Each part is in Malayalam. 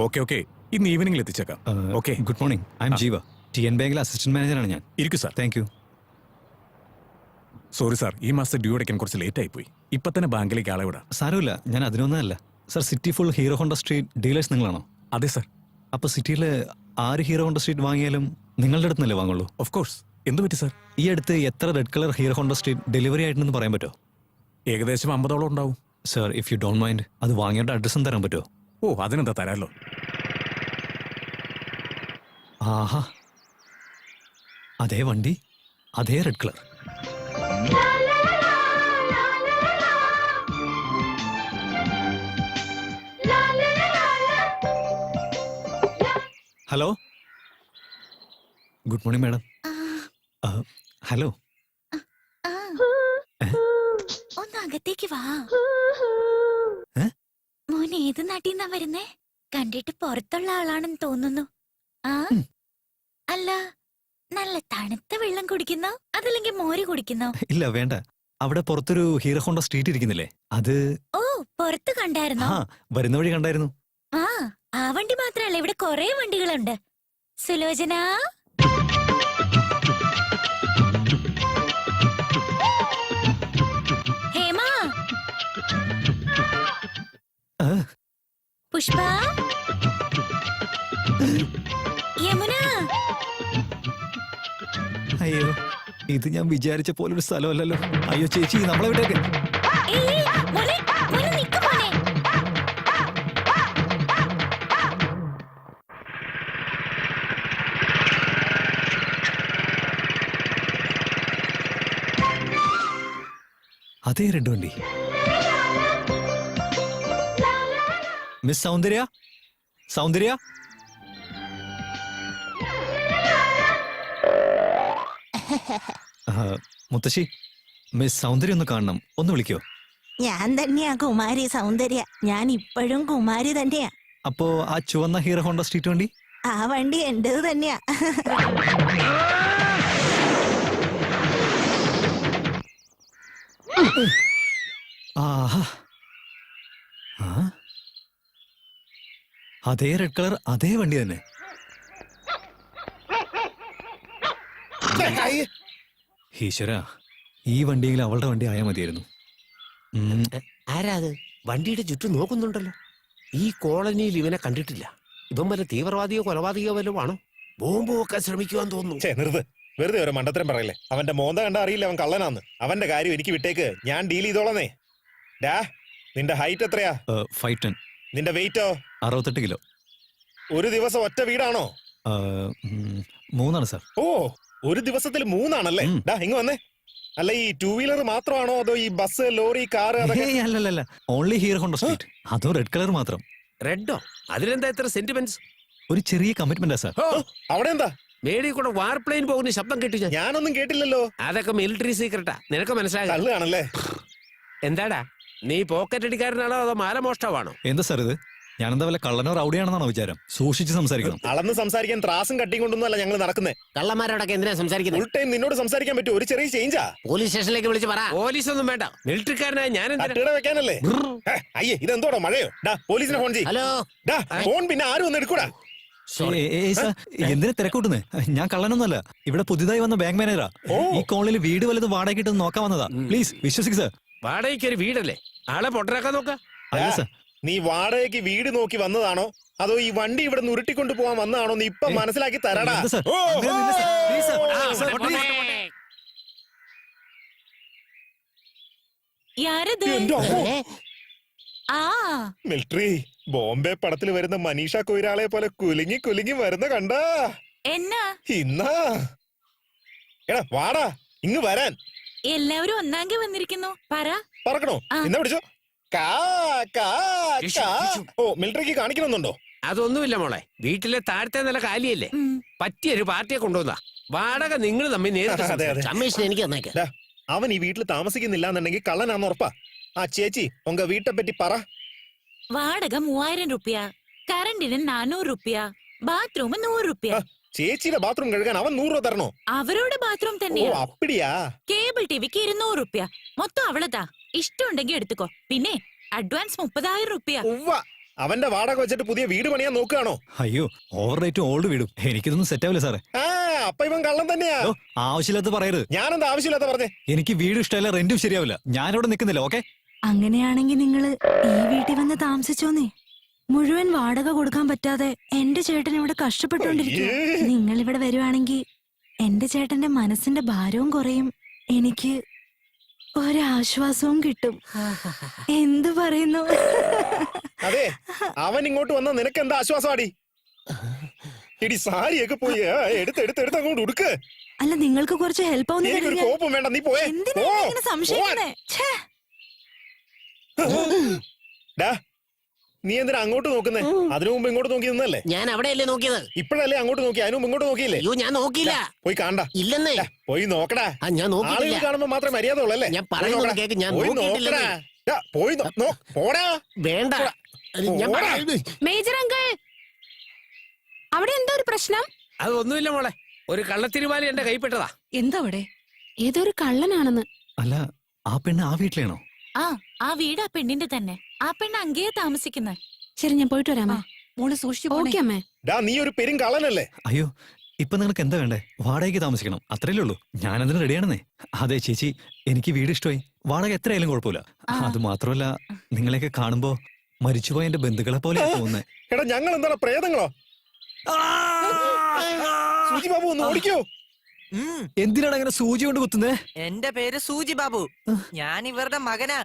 ഓക്കെ ഓക്കെ, ഇന്ന് ഈവനിംഗിൽ എത്തിച്ചേക്കാം. Okay. Good morning, I am Jeeva, TN ബാങ്കിലെ അസിസ്റ്റന്റ് മാനേജറാണ് ഞാൻ. ഇരിക്കൂ sir. Thank you. Sorry sir, ഈ മാസത്തെ ഡ്യൂ അടയ്ക്കാൻ കുറച്ച് ലേറ്റ് ആയിപ്പോയി. ഇപ്പൊ തന്നെ ബാങ്കിലേക്ക് ആളെ വിടാം. സാരമില്ല, ഞാൻ അതിനൊന്നല്ല. Sir, city full Hero Honda street dealers നിങ്ങളാണോ? അതെ സാർ. അപ്പോൾ സിറ്റിയിൽ ആര് ഹീറോ ഹോണ്ട സ്ട്രീറ്റ് വാങ്ങിയാലും നിങ്ങളുടെ അടുത്ത് നിന്നല്ലേ വാങ്ങുള്ളൂ? Of course. എന്ത് പറ്റി സാർ? ഈ അടുത്ത് എത്ര red colour Hero Honda street delivery ആയിട്ടുണ്ടെന്ന് പറയാൻ പറ്റുമോ? ഏകദേശം 50ഓളം ഉണ്ടാവും. Sir, if you don't mind, അത് വാങ്ങിയുടെ അഡ്രസ്സും തരാൻ പറ്റുമോ? ഓ, അതിനെന്താ, തരാമല്ലോ. ആഹാ, അതേ വണ്ടി, അതേ red colour. Hello, good morning madam. Hello, ഒന്ന് അകത്തേക്ക് വാ. മോൻ ഏത് നാട്ടിന്നാ വരുന്നേ? കണ്ടിട്ട് പുറത്തുള്ള ആളാണെന്ന് തോന്നുന്നു. ആ, അല്ല, നല്ല തണുത്ത വെള്ളം കുടിക്കുന്നോ അതല്ലെങ്കിൽ മോര് കുടിക്കുന്നോ? ഇല്ല വേണ്ട, അവിടെ പുറത്തൊരു ഹീറോ ഹോണ്ട സ്ട്രീറ്റ് ഇരിക്കുന്നില്ലേ, അത്. ഓ, പുറത്ത് കണ്ടായിരുന്നോ? ആ, വരുന്ന വഴി കണ്ടായിരുന്നു. ആ വണ്ടി മാത്രല്ല, ഇവിടെ കൊറേ വണ്ടികളുണ്ട്. സുലോചന, ഹേമ, പുഷ്പ, യമുന. അയ്യോ, ഇത് ഞാൻ വിചാരിച്ച പോലൊരു സ്ഥലമല്ലല്ലോ. അയ്യോ ചേച്ചി, നമ്മളെ വിട്ടേക്ക്. മോനെ, മോനെ നിക്ക് മോനെ. അതേ റെഡ് വണ്ടി. മിസ് സൗന്ദര്യ, സൗന്ദര്യ. മുത്തശ്ശി, മിസ് സൗന്ദര്യ ഒന്ന് കാണണം, ഒന്ന് വിളിക്കോ? ഞാൻ തന്നെയാ കുമാരി സൗന്ദര്യ, ഞാൻ ഇപ്പോഴും കുമാരി തന്നെയാ. അപ്പോ ആ ചുവന്ന ഹീറോ ഹോണ്ട സ്ട്രീറ്റ് വണ്ടി? ആ വണ്ടി എന്റേത് തന്നെയാ. ആഹാ, അതേ റെഡ് കളർ, അതേ വണ്ടി തന്നെ. ഈശ്വര, ഈ വണ്ടിയെങ്കിൽ അവളുടെ വണ്ടി ആയാൽ മതിയായിരുന്നു. ആരാ അത് വണ്ടിയുടെ ചുറ്റും നോക്കുന്നുണ്ടല്ലോ? ഈ കോളനിയിൽ ഇവനെ കണ്ടിട്ടില്ല. ഇവൻ വല്ല തീവ്രവാദിയോ കൊലപാതകയോ വല്ലതും ആണോ? ബോംബ് വെക്കാൻ ശ്രമിക്കുവാൻ തോന്നുന്നു. വെറുതെ ഒരു മണ്ടത്തരം പറയല്ലേ. അവന്റെ മോന്ത കണ്ട അറിയില്ല അവൻ കള്ളനാന്ന്. അവന്റെ കാര്യം എനിക്ക് വിട്ടേക്ക്, ഞാൻ ഡീൽ ചെയ്തോളന്നേ. ഡാ, നിന്റെ ഹൈറ്റ് എത്രയാ? 5'10". നിന്റെ വെയിറ്റോ? 68 കിലോ. ഒരു ദിവസം ഒറ്റ വീടാണോ? 3 സാർ. ഓ, ഒരു ദിവസത്തിൽ 3 ഡാ, ഇങ്ങ് വന്നേ. അല്ല, ഈ 2 വീലർ മാത്രമാണോ അതോ ഈ ബസ്, ലോറി, കാറ്? അല്ലല്ല, ഓൺലി ഹീറോ ഹോണ്ട സ്ട്രീറ്റ്, അതും റെഡ് കളർ മാത്രം. റെഡോ? അതിലെന്താ ഇത്ര സെന്റിമെന്റ്സ്? ഒരു ചെറിയ കമ്മിറ്റ്മെന്റാ സാർ. അവിടെ എന്താ മേടി കൂടെ വാർപ്ലെയിൻ പോകുന്ന ശബ്ദം കേട്ടു ഞാൻ. ഞാനൊന്നും കേട്ടില്ലല്ലോ. അതൊക്കെ മിലിറ്ററി സീക്രട്ടാ, നിനക്ക് മനസ്സിലാകാം. കള്ളാണല്ലേ? എന്താടാ, നീ പോക്കറ്റ് അടിക്കാരനാണോ അതോ മാലമോഷ്ടാവാണോ? എന്താ സാർ ഇത്? ഞാനെന്താ വല്ല കള്ളനോ റൗഡിയാണെന്നാണോ വിചാരം? സൂക്ഷിച്ച് സംസാരിക്കണം. അളന്ന് സംസാരിക്കാൻ ത്രാസും കട്ടിയും കൊണ്ടൊന്നും അല്ല ഞങ്ങൾ നടക്കുന്നേ. കള്ളന്മാരോടൊക്കെ എന്തിനാ സംസാരിക്കുന്നത്? ഫുൾ ടൈം നിന്നോട് സംസാരിക്കാൻ പറ്റും. ഒരു ചെറിയ ചേഞ്ചാ. പോലീസ് സ്റ്റേഷനിലേക്ക് വിളിച്ച് പറ. പോലീസ് ഒന്നും വേണ്ട, മിലിറ്ററിക്കാരനായ ഞാൻ വെക്കാനല്ലേ? അയ്യേ, ഇതെന്തോടോ മഴയോ? ഡാ, പോലീസിനെ ഫോൺ ചെയ്യ്. ഹലോ. ഡാ, ഫോൺ പിന്നെ ആരും ഒന്ന് എടുക്കൂടാ. എന്തിനാ തിരക്കൂട്ടുന്നേ? ഞാൻ കള്ളനൊന്നുമല്ല, ഇവിടെ പുതിയതായി വന്ന ബാങ്ക് മാനേജറാ. ഈ കോളനിയിൽ വീട് വല്ലതും വാടക കിട്ടുന്ന നോക്കാൻ വന്നതാ. പ്ലീസ് വിശ്വസിക്ക് സാർ. വാടകയ്ക്ക് ഒരു വീടല്ലേ? ആളെ പൊട്ടരാക്കാൻ നോക്ക. അല്ല സാർ, നീ വാടകയ്ക്ക് വീട് നോക്കി വന്നതാണോ അതോ ഈ വണ്ടി ഇവിടെ ഉരുട്ടിക്കൊണ്ടു പോവാൻ വന്നതാണോ നീ ഇപ്പൊ മനസ്സിലാക്കി തരടാ. മിലിറ്ററി ബോംബെ പടത്തിൽ വരുന്ന മനീഷ കൊയ്രാളെ പോലെ കുലുങ്ങി കുലുങ്ങി വരുന്ന കണ്ടാ എന്നാ ഇന്നാ. എടാ വാടാ, ഇങ്ങ് വരാൻ. എല്ലാവരും ഒന്നാങ്കി വന്നിരിക്കുന്നു. പറക്കണോ? എന്നാ പിടിച്ചോ. ഓ, മിലിറ്ററിക്ക് കാണിക്കണമെന്നുണ്ടോ? അതൊന്നുമില്ല മോളെ, വീട്ടിലെ താഴത്തെ നില കാലിയല്ലേ, പറ്റിയൊരു പാർട്ടിയെ കൊണ്ടുവന്നാ. വാടക നിങ്ങൾ തമ്മിൽ കമ്മീഷൻ എനിക്ക് തന്നേക്കാം. അവൻ ഈ വീട്ടിൽ താമസിക്കുന്നില്ല എന്നുണ്ടെങ്കിൽ കള്ളനാന്ന് ഉറപ്പാ. ആ ചേച്ചി ഉങ്ക വീട്ടെ പറ്റി പറ. വാടക 3000 രൂപ, കറണ്ടിന് 400 രൂപ, ബാത്റൂം 100 രൂപ. ചേച്ചിയുടെ ബാത്റൂം കഴുകാൻ അവൻ 100 രൂപ തരണോ? അവരോട് ബാത്റൂം തന്നെയാ. അപ്പടിയാ. കേബിൾ ടിവിക്ക് 200 രൂപ. മൊത്തം അവളതാ. ഇഷ്ടമുണ്ടെങ്കിൽ എടുത്തുക്കോ. പിന്നെ അഡ്വാൻസ് 30,000 രൂപ. അവന്റെ വാടക വെച്ചിട്ട് പുതിയ വീട് പണിയാൻ നോക്കുകയാണോ? അയ്യോ, ഓവർ റേറ്റും ഓൾഡ് വീടും എനിക്കിതൊന്നും സെറ്റ് ആവില്ല സാറേ. ആ അപ്പൊ ഇവൻ കള്ളൻ തന്നെയാ. ഓ, ആവശ്യമില്ലാത്ത പറയരുത്. ഞാനെന്താ ആവശ്യമില്ലാത്ത പറഞ്ഞേ? എനിക്ക് വീട് ഇഷ്ടമല്ല, റെന്റും ശരിയാവില്ല. ഞാനിവിടെ നിൽക്കുന്നില്ല. ഓക്കെ, അങ്ങനെയാണെങ്കിൽ നിങ്ങള് ഈ വീട്ടിൽ വന്ന് താമസിച്ചോന്നേ. മുഴുവൻ വാടക കൊടുക്കാൻ പറ്റാതെ എന്റെ ചേട്ടൻ ഇവിടെ കഷ്ടപ്പെട്ടുകൊണ്ടിരിക്കുക. നിങ്ങൾ ഇവിടെ വരുവാണെങ്കിൽ എന്റെ ചേട്ടന്റെ മനസ്സിന്റെ ഭാരവും കുറയും, എനിക്ക് ഒരാശ്വാസവും കിട്ടും. എന്തു പറയുന്നു? അതെ, അവൻ ഇങ്ങോട്ട് വന്ന നിനക്ക് എന്താ ആശ്വാസമാടി? ഇടി സാരിയൊക്കെ പോയി എടുത്ത് അങ്ങോട്ട് ഉടുക്ക്. അല്ല, നിങ്ങൾക്ക് കുറച്ച് ഹെൽപ്പ് എനിക്കൊരു ആവുന്ന കോപ്പം വേണ്ട, നീ പോയേ. എന്തിനാ എന്നെ ഇങ്ങനെ സംശയിക്കുന്നേ? ഛേ. ഡാ, നീ എന്തിനാ അങ്ങോട്ട് നോക്കുന്നേ? അതിനു മുമ്പ് ഇങ്ങോട്ട് നോക്കി നിന്നല്ലേ? ഞാൻ അവിടെയല്ലേ നോക്കിയത്. ഇപ്പോഴല്ലേ അങ്ങോട്ട് നോക്കി, അതിനു മുമ്പ് ഇങ്ങോട്ട് നോക്കിയില്ലേ? അയ്യോ, ഞാൻ നോക്കിയില്ല. പോയി കാണണ്ട. ഇല്ലെന്നേ. പോയി നോക്കടാ. ആ, ഞാൻ നോക്കിയില്ല. ആളുകൾ കാണുമ്പോ മാത്രമേ മര്യാദ ഉള്ളല്ലേ? ഞാൻ പറയുന്നത് കേക്ക്, ഞാൻ പോയി നോക്കിയിട്ടില്ലെന്നേ. നോക്കടാ. പോയി പോടാ. വേണ്ട, ഞാൻ പോടാ. മേജർ അങ്കിൾ, അവിടെ എന്താ ഒരു പ്രശ്നം? അതൊന്നുമില്ല മോളെ, ഒരു കള്ളത്തിരുമാലി എന്റെ കൈപ്പെട്ടതാ. എന്താ അവിടെ? ഏതൊരു കള്ളനാണെന്ന്. അല്ല, ആ പെണ്ണ് ആ വീട്ടിലാണോ? ആ വീട് ആ പെണ്ണിന്റെ തന്നെ. ആ പെണ്ണ് അങ്ങേ താമസിക്കുന്നത്. ശരി, ഞാൻ പോയിട്ട് വരാമേ. മോള് സൂക്ഷിച്ചു. ഓക്കെ അമ്മേ. ഡാ, നീ ഒരു പെരും കള്ളനല്ലേ? അയ്യോ, ഇപ്പൊ നിങ്ങൾക്ക് എന്താ വേണ്ടേ? വാടകയ്ക്ക് താമസിക്കണം, അത്രയല്ലേ ഉള്ളൂ. ഞാനതിന് റെഡിയാണെന്നേ. അതെ ചേച്ചി, എനിക്ക് വീട് ഇഷ്ടമായി. വാടക എത്രയായാലും കുഴപ്പമില്ല. അത് മാത്രമല്ല, നിങ്ങളെയൊക്കെ കാണുമ്പോ മരിച്ചുപോയ എന്റെ ബന്ധുക്കളെ പോലെ തോന്നുന്നേ. എടാ, ഞങ്ങൾ എന്താണ് പ്രേതങ്ങളോ? സൂചി ബാബു ഒന്ന് ഓടിക്കോ. എന്തിനാണ് അങ്ങനെ സൂചി കൊണ്ട് കുത്തുന്നേ? എന്റെ പേര് സൂജി ബാബു. ഞാൻ ഇവരുടെ മകനാ.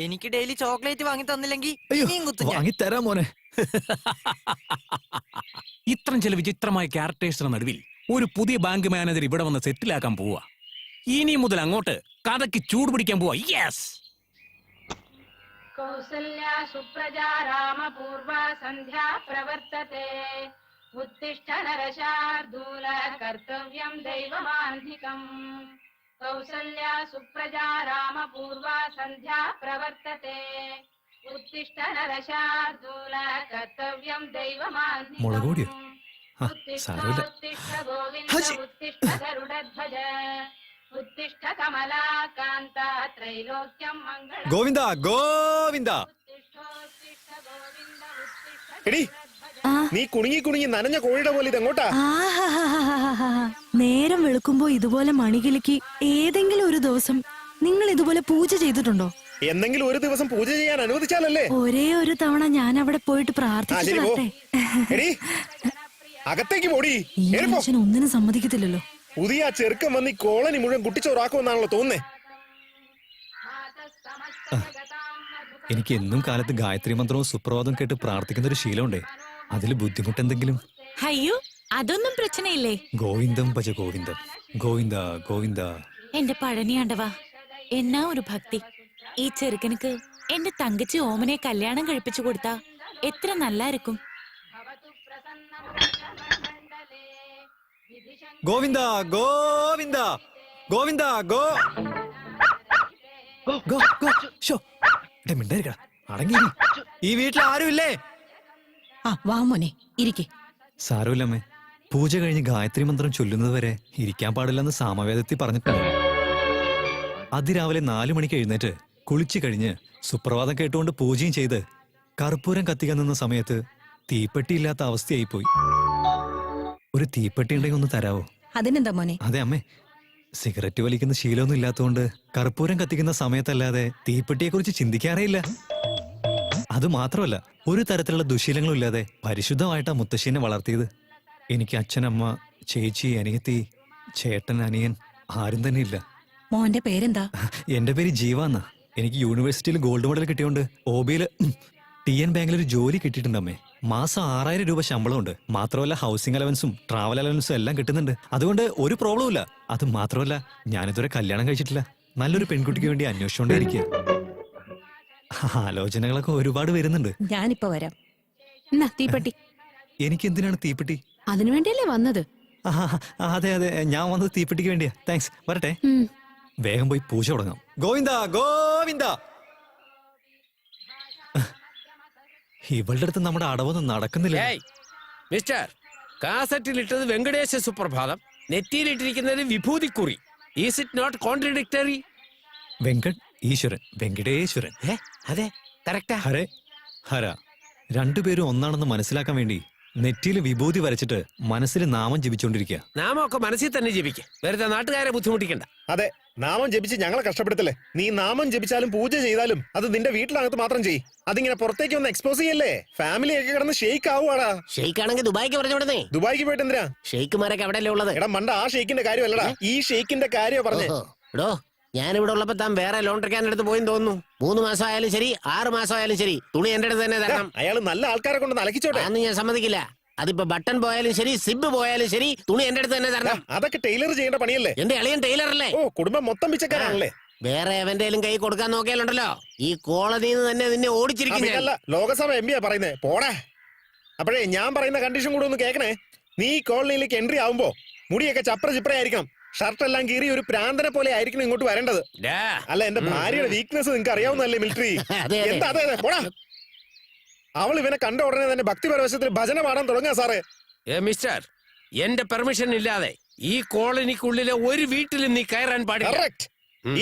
എനിക്ക് ഡെയിലി ചോക്ലേറ്റ് വാങ്ങി തന്നില്ലെങ്കിൽ ഇനിയും കുത്തും ഞാൻ. വാങ്ങി തരാം മോനെ. ഇത്രയും ചില വിചിത്രമായ ക്യാരക്ടേഴ്സിന് നടുവിൽ ഒരു പുതിയ ബാങ്ക് മാനേജർ ഇവിടെ വന്ന് സെറ്റിലാക്കാൻ പോവാ. ഇനി മുതൽ അങ്ങോട്ട് കഥയ്ക്ക് ചൂട് പിടിക്കാൻ പോവാ. യെസ്. കൗസല്യ സുപ്രജാ രാമപൂർവ സന്ധ്യാ പ്രവർത്തത്തെ. ഉത്തിഷ്ഠ നരശാർദൂല കർത്തവ്യം ദൈവമാന്ധികം. കൗസല്യ സുപ്രജാ രാമപൂർവ സന്ധ്യാ പ്രവർത്തത്തെ. ഉത്തിഷ്ഠ നരശാർദൂല കർത്തവ്യം ദൈവമാന്ധികം. മുളകുപൊടിയോ? ആ, സാരമില്ല. ഉത്തിഷ്ഠ ഗോവിന്ദ ഹജി. ഉത്തിഷ്ഠ ഗരുഡധ്വജ. ഉത്തിഷ്ഠ കമലാകാന്ത ത്രൈലോക്യം മംഗളം. ഗോവിന്ദ ഗോവിന്ദ. എടി, നീ കുണുങ്ങി നനഞ്ഞ കോഴിയുടെ പോലെ ഇതെങ്ങോട്ടാ? നേരം വെളുക്കുമ്പോ ഇതുപോലെ മണികിലുക്കി ഏതെങ്കിലും ഒരു ദിവസം നിങ്ങൾ ഇതുപോലെ പൂജ ചെയ്തിട്ടുണ്ടോ? എന്തെങ്കിലും ഒരു ദിവസം പൂജ ചെയ്യാൻ അനുവദിച്ചാലല്ലേ? ഒരേ ഒരു തവണ ഞാൻ അവിടെ പോയിട്ട് പ്രാർത്ഥിച്ചു ശരി, പോ. വരട്ടെ. എടി, അകത്തേക്ക് പോടി. ഈ ഏറി പോ. മനുഷ്യൻ ഒന്നിനും സമ്മതിക്കത്തില്ലല്ലോ. പുതിയ ആ ചെറുക്കം വന്ന് ഈ കോളനി മുഴുവൻ കുട്ടിച്ചോറാക്കുമെന്നാണല്ലോ തോന്നുന്നേ. എനിക്ക് എന്നും കാലത്ത് ഗായത്രി മന്ത്രവും സുപ്രഭാതവും കേട്ട് പ്രാർത്ഥിക്കുന്ന ഒരു ശീലമുണ്ടേ. അതിൽ ബുദ്ധിമുട്ടെന്തെങ്കിലും? അയ്യോ, അതൊന്നും പ്രശ്നയില്ലേ. ഗോവിന്ദം ഭജ ഗോവിന്ദം, ഗോവിന്ദ ഗോവിന്ദ. എന്റെ പഴനിയാണ്ടവാ, എന്നാ ഒരു ഭക്തി. ഈ ചെറുക്കനുക്ക് എന്റെ തങ്കച്ചി ഓമനെ കല്യാണം കഴിപ്പിച്ചു കൊടുത്താ എത്ര നല്ലായിരിക്കും. ഗോവിന്ദ ഗോവിന്ദ ഗോവിന്ദ ഗോ ഗോ ഗോ. ശോ, മിണ്ടായിരിക്കടാ, അടങ്ങിയിരി. ഈ വീട്ടിൽ ആരുമില്ലേ? വാ മോനെ, ഇരിക്കെ. സാരമില്ലമ്മേ, പൂജ കഴിഞ്ഞ് ഗായത്രി മന്ത്രം ചൊല്ലുന്നത് വരെ ഇരിക്കാൻ പാടില്ലെന്ന് സാമവേദത്തിൽ പറഞ്ഞിട്ടുണ്ട്. അതിരാവിലെ 4 മണിക്ക് എഴുന്നേറ്റ് കുളിച്ചു കഴിഞ്ഞ് സുപ്രഭാതം കേട്ടുകൊണ്ട് പൂജയും ചെയ്ത് കർപ്പൂരം കത്തിക്കാൻ നിന്ന സമയത്ത് തീപ്പെട്ടിയില്ലാത്ത അവസ്ഥയായിപ്പോയി. ഒരു തീപ്പെട്ടി ഉണ്ടെങ്കിൽ ഒന്ന് തരാവോ? അതിനെന്താ മോനെ? അതെ അമ്മേ, സിഗരറ്റ് വലിക്കുന്ന ശീലമൊന്നും ഇല്ലാത്തതുകൊണ്ട് കർപ്പൂരം കത്തിക്കുന്ന സമയത്തല്ലാതെ തീപ്പെട്ടിയെ കുറിച്ച് ചിന്തിക്കാറേയില്ല. അത് മാത്രമല്ല, ഒരു തരത്തിലുള്ള ദുശീലങ്ങളും ഇല്ലാതെ പരിശുദ്ധമായിട്ടാ മുത്തശ്ശീനെ വളർത്തിയത്. എനിക്ക് അച്ഛനമ്മ, ചേച്ചി, അനിയത്തി, ചേട്ടൻ, അനിയൻ ആരും തന്നെ ഇല്ല. മോന്റെ പേരെന്താ? എന്റെ പേര് ജീവ എന്നാ. എനിക്ക് യൂണിവേഴ്സിറ്റിയിൽ ഗോൾഡ് മെഡൽ കിട്ടിയോണ്ട് OBയില് TN ബാങ്കിൽ ഒരു ജോലി കിട്ടിയിട്ടുണ്ടമ്മേ. മാസം 6000 രൂപ ശമ്പളമുണ്ട്. മാത്രമല്ല ഹൗസിംഗ് അലവൻസും ട്രാവൽ അലവൻസും എല്ലാം കിട്ടുന്നുണ്ട്. അതുകൊണ്ട് ഒരു പ്രോബ്ലം ഇല്ല. അത് മാത്രമല്ല, ഞാനിതുവരെ കല്യാണം കഴിച്ചിട്ടില്ല. നല്ലൊരു പെൺകുട്ടിക്ക് വേണ്ടി അന്വേഷിച്ചുകൊണ്ടേയിരിക്കുക. ആലോചനകളൊക്കെ ഒരുപാട് വരുന്നുണ്ട്. ഞാനിപ്പോ വരാം. എന്നാ തീപ്പെട്ടി. എനിക്ക് എന്തിനാണ് തീപ്പെട്ടി? അതിനു വേണ്ടിയല്ലേ വന്നത്? അതെ അതെ, ഞാൻ വന്നത് തീപ്പെട്ടിക്ക് വേണ്ടിയാ. താങ്ക്സ്, വരട്ടെ. വേഗം പോയി പൂജ തുടങ്ങാം. ഗോവിന്ദ ഗോവിന്ദ. ഇവളുടെ അടുത്ത് നമ്മുടെ അടവൊന്നും നടക്കുന്നില്ല. മിസ്റ്റർ, കാസറ്റിലിട്ടത് വെങ്കടേശ സുപ്രഭാതം, നെറ്റിയിലിട്ടിരിക്കുന്നത് വിഭൂതിക്കുറി. Is it not contradictory? Venkat Eshwaran, Venkateshwaran. അതെ, കറക്റ്റാ. ഹരേ ഹര. രണ്ടുപേരും ഒന്നാണെന്ന് മനസ്സിലാക്കാൻ വേണ്ടി നെറ്റിയിൽ വിഭൂതി വരച്ചിട്ട് മനസ്സിൽ നാമം ജപിച്ചോണ്ടിരിക്കുക. നാമൊക്കെ മനസ്സിൽ തന്നെ ജപിക്കും, വെറുതെ നാട്ടുകാരെ ബുദ്ധിമുട്ടിക്കണ്ട. അതെ, നാമം ജപിച്ച് ഞങ്ങളെ കഷ്ടപ്പെടുത്തല്ലേ. നീ നാമം ജപിച്ചാലും പൂജ ചെയ്താലും അത് നിന്റെ വീട്ടിനകത്ത് മാത്രം ചെയ്യ്. അതിങ്ങനെ പുറത്തേക്ക് ഒന്ന് എക്സ്പോസ് ചെയ്യല്ലേ. ഫാമിലി ഒക്കെ കിടന്ന് ഷെയ്ക്ക് ആവുവാടാ. ഷെയ്ക്ക് ആണെങ്കിൽ ദുബായിക്ക് പറഞ്ഞോടേ. ദുബായിക്ക് പോയിട്ട് എന്തിനാ? ഷെയ്ക്കുമാരൊക്കെ എവിടെയല്ലേ ഉള്ളത്? എടാ മണ്ട, ആ ഷെയ്ക്കിന്റെ കാര്യമല്ലടാ, ഈ ഷെയ്ക്കിന്റെ കാര്യമാ പറഞ്ഞേ. എടോ, ഞാനിവിടെ ഉള്ളപ്പോ താൻ വേറെ ലോൺ എടുക്കാൻ എടുത്ത് പോയെന്ന് തോന്നുന്നു. 3 മാസം ആയാലും ശരി, 6 മാസം ആയാലും ശരി, തുണി എന്റെ അടുത്ത് തന്നെ തരണം. അയാൾ നല്ല ആൾക്കാരെ കൊണ്ട് അലക്കിച്ചോട്ടെ. അന്ന് ഞാൻ സമ്മതിക്കില്ല. അതിപ്പോ ബട്ടൺ പോയാലും ശരി, സിബ് പോയാലും ശരി, തുണി എന്റെ അടുത്ത് തന്നെ തരണം. അതൊക്കെ ടൈലർ ചെയ്യേണ്ട പണിയല്ലേ. എന്റെ അളിയൻ ടൈലർ അല്ലേ? ഓ, കുടുംബം മൊത്തം പിച്ചക്കാരാണല്ലേ. വേറെ എവന്റെയും കൈ കൊടുക്കാൻ നോക്കിയാലുണ്ടല്ലോ, ഈ കോളനിയിൽ നിന്ന് തന്നെ നിന്നെ ഓടിച്ചിരിക്കും ഞാൻ. അല്ല, ലോകസഭ എം പിയാ പറയുന്നേ, പോടാ. അപ്പോഴേ ഞാൻ പറയുന്ന കണ്ടീഷൻ കൂടെ ഒന്ന് കേൾക്കണേ. നീ ഈ കോളനിയിലേക്ക് എൻട്രി ആവുമ്പോ മുടിയൊക്കെ ചപ്ര ചിപ്രയായിരിക്കണം, ഷർട്ട് എല്ലാം കീറി ഒരു പ്രാന്തനെ പോലെ ആയിരിക്കണം ഇങ്ങോട്ട് വരേണ്ടത്. അല്ല, എന്റെ ഭാര്യയുടെ വീക്ക്നെസ് നിങ്ങൾക്ക് അറിയാവുന്നല്ലേ മിലിറ്ററി. അതെ, അതെ. എന്താ? അതെ, പോടാ. അവൾ ഇവനെ കണ്ട ഉടനെ തന്നെ ഭക്തിപരവശത്തിൽ ഭജന പാടാൻ തുടങ്ങാ സാറേ. മിസ്റ്റർ, എന്റെ പെർമിഷൻ ഇല്ലാതെ ഈ കോളനിക്കുള്ളിലെ ഒരു വീട്ടിലും നീ കയറാൻ പാടില്ല. കറക്റ്റ്.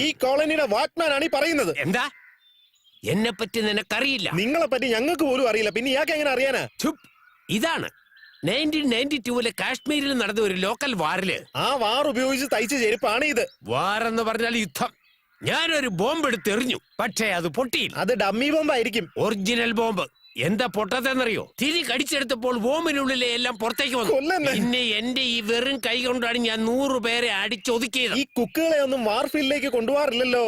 ഈ കോളനിയുടെ വാച്ച്മാൻ ആണ് ഈ പറയുന്നത്. എന്താ? എന്നെ പറ്റി നിനക്കറിയില്ല. നിങ്ങളെ പറ്റി ഞങ്ങൾക്ക് പോലും അറിയില്ല, പിന്നെ ഇയാൾക്ക് എങ്ങനെ അറിയാനാ? ചുപ്. ഇതാണ് 1992 കാശ്മീരിൽ നടന്ന ഒരു ലോക്കൽ വാറില് ആ വാർ ഉപയോഗിച്ച് തയ്ച്ച ചെരുപ്പാണ് ഇത്. വാറെന്ന് പറഞ്ഞാൽ യുദ്ധം. ഞാനൊരു ബോംബ് എടുത്തെറിഞ്ഞു, പക്ഷേ അത് പൊട്ടിയില്ല. അത് ഡമ്മി ബോംബായിരിക്കും. Original bomb. എന്താ പൊട്ടത്തെന്നറിയോ? തിരി കടിച്ചെടുത്തപ്പോൾ ബോംബിനുള്ളിലെ എല്ലാം പുറത്തേക്ക് വന്നു. കൊല്ലന്നെ. പിന്നെ എന്റെ ഈ വെറും കൈ കൊണ്ടാണ് ഞാൻ 100 പേരെ അടിച്ചൊതുക്കിയത്. ഈ കുക്കുകളെ ഒന്നും വാർഫീൽഡിലേക്ക് കൊണ്ടുപോകാറില്ലല്ലോ.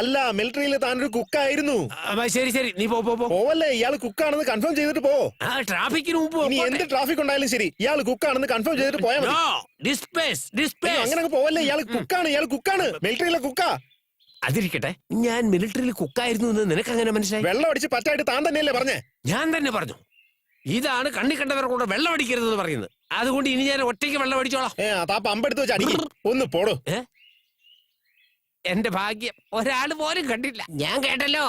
അല്ല, മിലിറ്ററിയിൽ താനൊരു കുക്കായിരുന്നു. ശരി ശരി, നീ പോ. പോവല്ലേ, ഇയാൾ കുക്കാണെന്ന് കൺഫേം ചെയ്തിട്ട് പോ. ട്രാഫിക്കിന് മുമ്പ് ഇനി എന്ത് ട്രാഫിക് ഉണ്ടായാലും ശരി, ഇയാൾ കുക്കാണെന്ന് കൺഫേം ചെയ്തിട്ട് പോയാൽ മതി. അങ്ങനെ പോവല്ലേ, ഇയാൾ കുക്കാണ്, മിലിറ്ററിയിലെ കുക്കാ. അതിരിക്കട്ടെ, ഞാൻ മിലിറ്ററിയിൽ കുക്കായിരുന്നു എന്ന് നിനക്ക് അങ്ങനെ മനസ്സിലായി? വെള്ളം അടിച്ച് പറ്റായിട്ട് താൻ തന്നെയല്ലേ പറഞ്ഞേ? ഞാൻ തന്നെ പറഞ്ഞു. ഇതാണ് കണ്ണി കണ്ടവർ കൂടെ വെള്ളം അടിക്കരുതെന്ന് പറയുന്നത്. അതുകൊണ്ട് ഇനി ഞാൻ ഒറ്റയ്ക്ക് വെള്ളം അടിച്ചോളാം. താ പമ്പെടുത്ത് വെച്ച് അടിക്കും. ഒന്ന് പോടോ. എന്റെ ഭാഗ്യം, ഒരാള് പോലും കണ്ടില്ല. ഞാൻ കേട്ടല്ലോ.